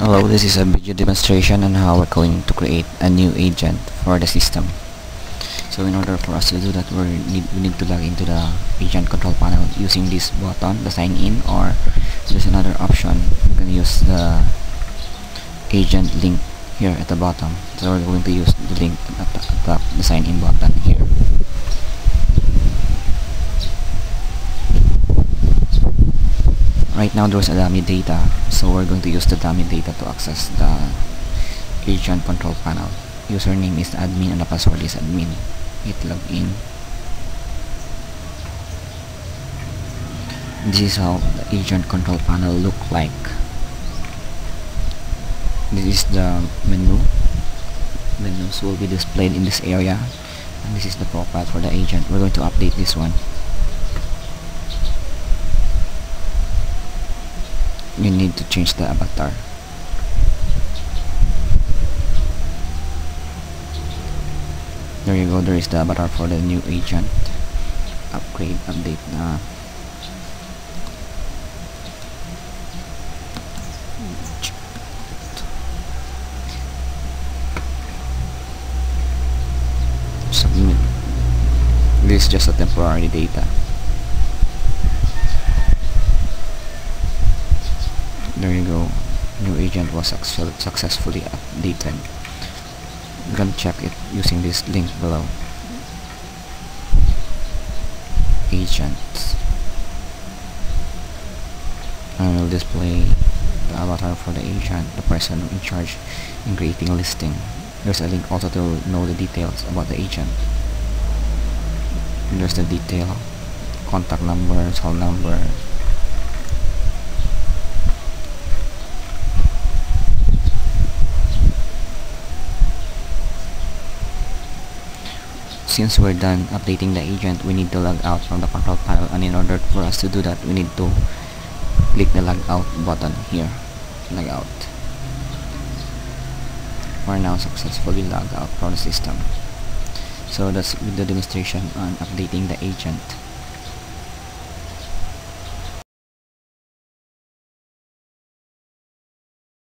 Hello, this is a video demonstration on how we're going to create a new agent for the system. So in order for us to do that, we need to log into the agent control panel using this button, the sign in, or there's another option. You can use the agent link here at the bottom. So we're going to use the link at the top, the sign in button here. Right now there's a dummy data, so we're going to use the dummy data to access the agent control panel. Username is admin and the password is admin. Hit login. This is how the agent control panel look like. This is the menu. Menus will be displayed in this area, and this is the profile for the agent. We're going to update this one. You need to change the avatar. There you go, there is the avatar for the new agent. Upgrade, update na. Submit. This is just a temporary data. There you go, new agent was successfully updated. You can check it using this link below. Agents. I will display the avatar for the agent, the person in charge in creating a listing. There's a link also to know the details about the agent. There's the detail, contact number, cell number. Since we're done updating the agent, we need to log out from the control panel, and in order for us to do that, we need to click the log out button here. Log out. We're now successfully logged out from the system. So that's the demonstration on updating the agent.